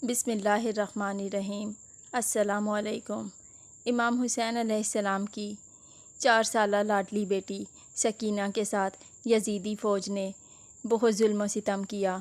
بسم اللہ الرحمن الرحیم۔ السلام علیکم۔ امام حسین علیہ السلام کی 4 سالہ لاڈلی بیٹی سکینہ کے ساتھ یزیدی فوج نے بہت ظلم و ستم کیا۔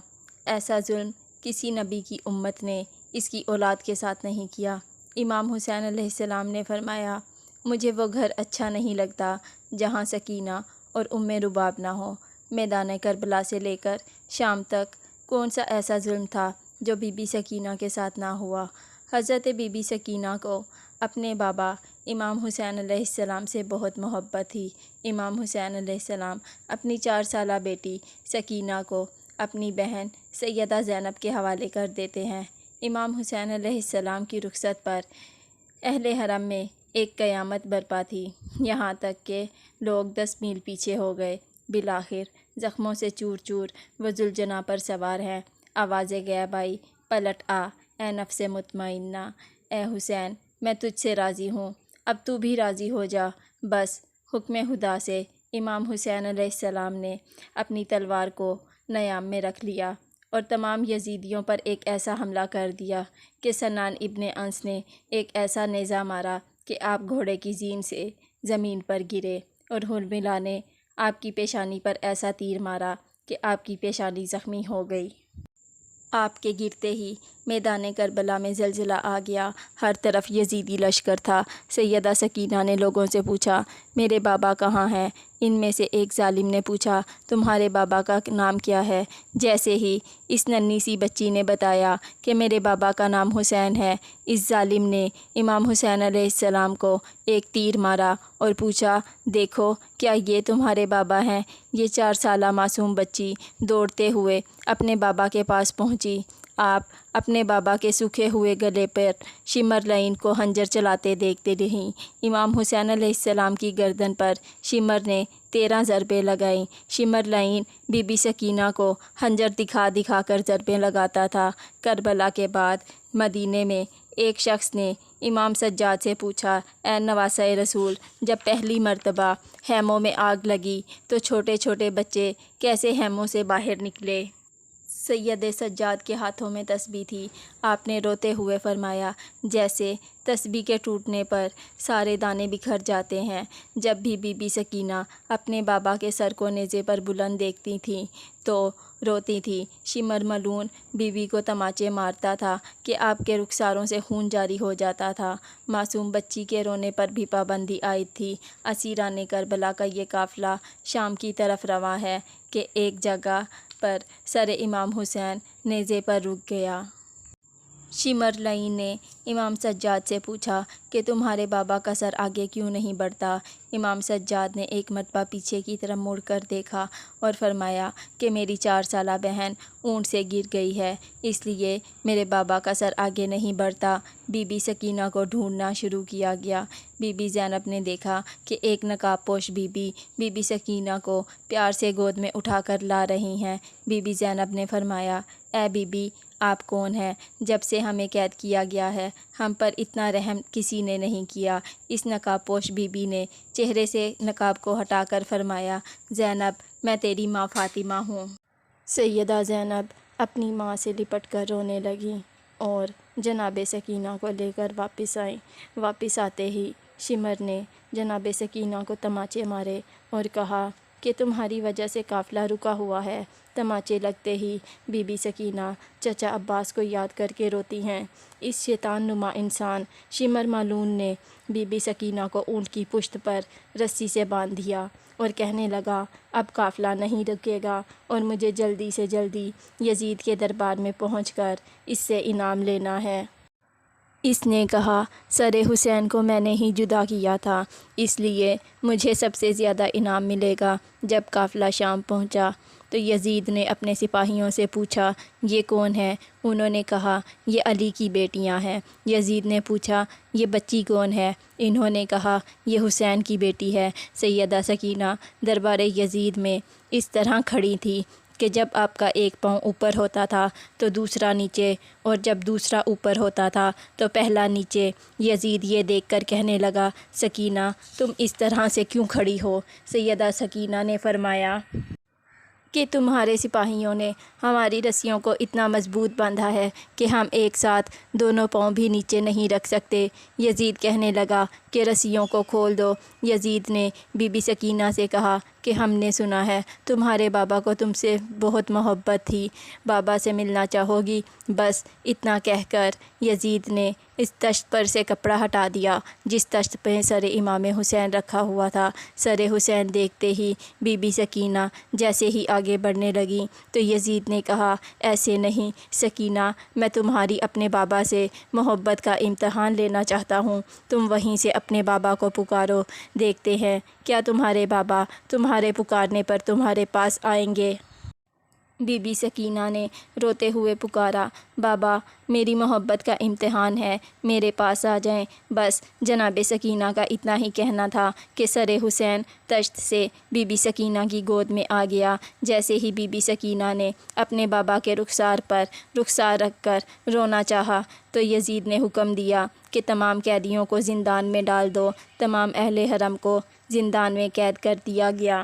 ایسا ظلم کسی نبی کی امت نے اس کی اولاد کے ساتھ نہیں کیا۔ امام حسین علیہ السلام نے فرمایا، مجھے وہ گھر اچھا نہیں لگتا جہاں سکینہ اور رباب نہ ہو۔ میدان کربلا سے لے کر شام تک کون سا ایسا ظلم تھا جو بی بی سکینہ کے ساتھ نہ ہوا۔ حضرت بی بی سکینہ کو اپنے بابا امام حسین علیہ السلام سے بہت محبت تھی۔ امام حسین علیہ السلام اپنی 4 سالہ بیٹی سکینہ کو اپنی بہن سیدہ زینب کے حوالے کر دیتے ہیں۔ امام حسین علیہ السلام کی رخصت پر اہل حرم میں ایک قیامت برپا تھی، یہاں تک کہ لوگ 10 میل پیچھے ہو گئے۔ بالآخر زخموں سے چور چور وہ ذوالجناح پر سوار ہیں۔ آوازیں غیب آئی، پلٹ آ اے نفس مطمئنہ، اے حسین میں تجھ سے راضی ہوں، اب تو بھی راضی ہو جا بس۔ حکم خدا سے امام حسین علیہ السلام نے اپنی تلوار کو نیام میں رکھ لیا اور تمام یزیدیوں پر ایک ایسا حملہ کر دیا کہ سنان ابن انس نے ایک ایسا نیزہ مارا کہ آپ گھوڑے کی زین سے زمین پر گرے، اور حرملہ نے آپ کی پیشانی پر ایسا تیر مارا کہ آپ کی پیشانی زخمی ہو گئی۔ آپ کے گرتے ہی میدان کربلا میں زلزلہ آ گیا، ہر طرف یزیدی لشکر تھا۔ سیدہ سکینہ نے لوگوں سے پوچھا، میرے بابا کہاں ہیں؟ ان میں سے ایک ظالم نے پوچھا، تمہارے بابا کا نام کیا ہے؟ جیسے ہی اس ننھی سی بچی نے بتایا کہ میرے بابا کا نام حسین ہے، اس ظالم نے امام حسین علیہ السلام کو ایک تیر مارا اور پوچھا، دیکھو کیا یہ تمہارے بابا ہیں؟ یہ 4 سالہ معصوم بچی دوڑتے ہوئے اپنے بابا کے پاس پہنچی۔ آپ اپنے بابا کے سوکھے ہوئے گلے پر شمر لعین کو خنجر چلاتے دیکھتے رہیں۔ امام حسین علیہ السلام کی گردن پر شمر نے 13 ضربیں لگائیں۔ شمر لعین بی بی سکینہ کو خنجر دکھا دکھا کر ضربیں لگاتا تھا۔ کربلا کے بعد مدینے میں ایک شخص نے امام سجاد سے پوچھا، اے نواسۂ رسول، جب پہلی مرتبہ خیموں میں آگ لگی تو چھوٹے چھوٹے بچے کیسے خیموں سے باہر نکلے؟ سید سجاد کے ہاتھوں میں تسبیح تھی۔ آپ نے روتے ہوئے فرمایا، جیسے تسبیح کے ٹوٹنے پر سارے دانے بکھر جاتے ہیں۔ جب بھی بی بی سکینہ اپنے بابا کے سر کو نیزے پر بلند دیکھتی تھیں تو روتی تھی۔ شمر ملعون بی بی کو تماچے مارتا تھا کہ آپ کے رخساروں سے خون جاری ہو جاتا تھا۔ معصوم بچی کے رونے پر بھی پابندی عائد تھی۔ اسیران کربلا کا یہ قافلہ شام کی طرف رواں ہے کہ ایک جگہ پر سر امام حسین نیزے پر رک گیا۔ شمر لعین نے امام سجاد سے پوچھا کہ تمہارے بابا کا سر آگے کیوں نہیں بڑھتا؟ امام سجاد نے ایک مرتبہ پیچھے کی طرف مڑ کر دیکھا اور فرمایا کہ میری 4 سالہ بہن اونٹ سے گر گئی ہے، اس لیے میرے بابا کا سر آگے نہیں بڑھتا۔ بی بی سکینہ کو ڈھونڈنا شروع کیا گیا۔ بی بی زینب نے دیکھا کہ ایک نقاب پوش بی بی سکینہ کو پیار سے گود میں اٹھا کر لا رہی ہیں۔ بی بی زینب نے فرمایا، اے بی بی آپ کون ہیں؟ جب سے ہمیں قید کیا گیا ہے ہم پر اتنا رحم کسی نے نہیں کیا۔ اس نقاب پوش بی بی نے چہرے سے نقاب کو ہٹا کر فرمایا، زینب میں تیری ماں فاطمہ ہوں۔ سیدہ زینب اپنی ماں سے لپٹ کر رونے لگیں اور جناب سکینہ کو لے کر واپس آئیں۔ واپس آتے ہی شمر نے جناب سکینہ کو تماچے مارے اور کہا کہ تمہاری وجہ سے قافلہ رکا ہوا ہے۔ تماچے لگتے ہی بی بی سکینہ چچا عباس کو یاد کر کے روتی ہیں۔ اس شیطان نما انسان شمر ملعون نے بی بی سکینہ کو اونٹ کی پشت پر رسی سے باندھ دیا اور کہنے لگا، اب قافلہ نہیں رکے گا اور مجھے جلدی سے جلدی یزید کے دربار میں پہنچ کر اس سے انعام لینا ہے۔ اس نے کہا، سر حسین کو میں نے ہی جدا کیا تھا، اس لیے مجھے سب سے زیادہ انعام ملے گا۔ جب قافلہ شام پہنچا تو یزید نے اپنے سپاہیوں سے پوچھا، یہ کون ہے؟ انہوں نے کہا، یہ علی کی بیٹیاں ہیں۔ یزید نے پوچھا، یہ بچی کون ہے؟ انہوں نے کہا، یہ حسین کی بیٹی ہے۔ سیدہ سکینہ دربار یزید میں اس طرح کھڑی تھی کہ جب آپ کا ایک پاؤں اوپر ہوتا تھا تو دوسرا نیچے، اور جب دوسرا اوپر ہوتا تھا تو پہلا نیچے۔ یزید یہ دیکھ کر کہنے لگا، سکینہ تم اس طرح سے کیوں کھڑی ہو؟ سیدہ سکینہ نے فرمایا، کہ تمہارے سپاہیوں نے ہماری رسیوں کو اتنا مضبوط باندھا ہے کہ ہم ایک ساتھ دونوں پاؤں بھی نیچے نہیں رکھ سکتے۔ یزید کہنے لگا کہ رسیوں کو کھول دو۔ یزید نے بی بی سکینہ سے کہا کہ ہم نے سنا ہے تمہارے بابا کو تم سے بہت محبت تھی، بابا سے ملنا چاہو گی؟ بس اتنا کہہ کر یزید نے اس تشت پر سے کپڑا ہٹا دیا جس تشت پہ سر امام حسین رکھا ہوا تھا۔ سر حسین دیکھتے ہی بی بی سکینہ جیسے ہی آگے بڑھنے لگی تو یزید نے کہا، ایسے نہیں سکینہ، میں تمہاری اپنے بابا سے محبت کا امتحان لینا چاہتا ہوں، تم وہیں سے اپنے بابا کو پکارو، دیکھتے ہیں کیا تمہارے بابا تمہارے پکارنے پر تمہارے پاس آئیں گے۔ بی بی سکینہ نے روتے ہوئے پکارا، بابا میری محبت کا امتحان ہے، میرے پاس آ جائیں۔ بس جناب سکینہ کا اتنا ہی کہنا تھا کہ سر حسین تشت سے بی بی سکینہ کی گود میں آ گیا۔ جیسے ہی بی بی سکینہ نے اپنے بابا کے رخسار پر رخسار رکھ کر رونا چاہا تو یزید نے حکم دیا کہ تمام قیدیوں کو زندان میں ڈال دو۔ تمام اہل حرم کو زندان میں قید کر دیا گیا۔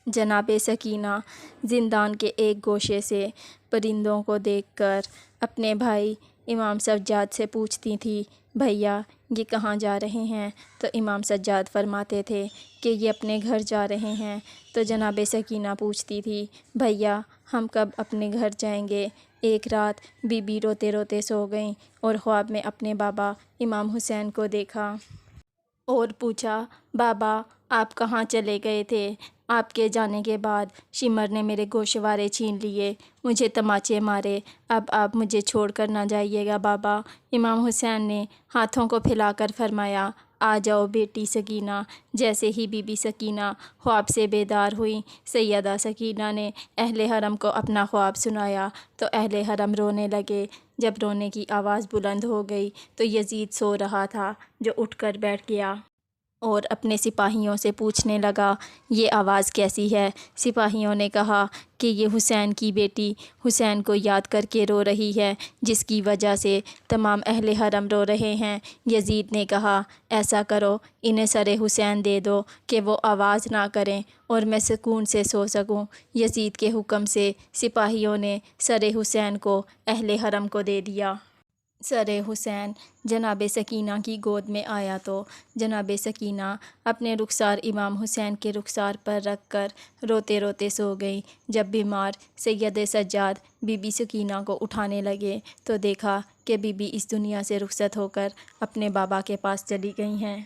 جناب سکینہ زندان کے ایک گوشے سے پرندوں کو دیکھ کر اپنے بھائی امام سجاد سے پوچھتی تھی، بھیا یہ کہاں جا رہے ہیں؟ تو امام سجاد فرماتے تھے کہ یہ اپنے گھر جا رہے ہیں۔ تو جناب سکینہ پوچھتی تھی، بھیا ہم کب اپنے گھر جائیں گے؟ ایک رات بی بی روتے روتے سو گئیں اور خواب میں اپنے بابا امام حسین کو دیکھا اور پوچھا، بابا آپ کہاں چلے گئے تھے؟ آپ کے جانے کے بعد شمر نے میرے گوشوارے چھین لیے، مجھے تماچے مارے، اب آپ مجھے چھوڑ کر نہ جائیے گا بابا۔ امام حسین نے ہاتھوں کو پھیلا کر فرمایا، آ جاؤ بیٹی سکینہ۔ جیسے ہی بی بی سکینہ خواب سے بیدار ہوئی، سیدہ سکینہ نے اہل حرم کو اپنا خواب سنایا تو اہل حرم رونے لگے۔ جب رونے کی آواز بلند ہو گئی تو یزید سو رہا تھا جو اٹھ کر بیٹھ گیا اور اپنے سپاہیوں سے پوچھنے لگا، یہ آواز کیسی ہے؟ سپاہیوں نے کہا کہ یہ حسین کی بیٹی حسین کو یاد کر کے رو رہی ہے، جس کی وجہ سے تمام اہل حرم رو رہے ہیں۔ یزید نے کہا، ایسا کرو انہیں سر حسین دے دو کہ وہ آواز نہ کریں اور میں سکون سے سو سکوں۔ یزید کے حکم سے سپاہیوں نے سر حسین کو اہل حرم کو دے دیا۔ سر حسین جناب سکینہ کی گود میں آیا تو جناب سکینہ اپنے رخسار امام حسین کے رخسار پر رکھ کر روتے روتے سو گئیں۔ جب بیمار سید سجاد بی بی سکینہ کو اٹھانے لگے تو دیکھا کہ بی بی اس دنیا سے رخصت ہو کر اپنے بابا کے پاس چلی گئی ہیں۔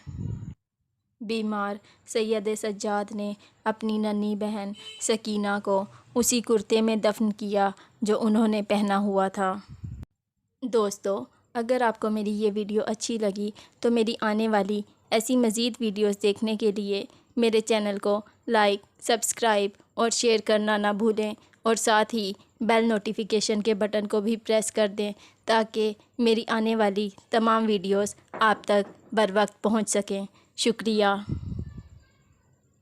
بیمار سید سجاد نے اپنی ننھی بہن سکینہ کو اسی کرتے میں دفن کیا جو انہوں نے پہنا ہوا تھا۔ دوستو اگر آپ کو میری یہ ویڈیو اچھی لگی تو میری آنے والی ایسی مزید ویڈیوز دیکھنے کے لیے میرے چینل کو لائک، سبسکرائب اور شیئر کرنا نہ بھولیں اور ساتھ ہی بیل نوٹیفیکیشن کے بٹن کو بھی پریس کر دیں تاکہ میری آنے والی تمام ویڈیوز آپ تک بر وقت پہنچ سکیں۔ شکریہ۔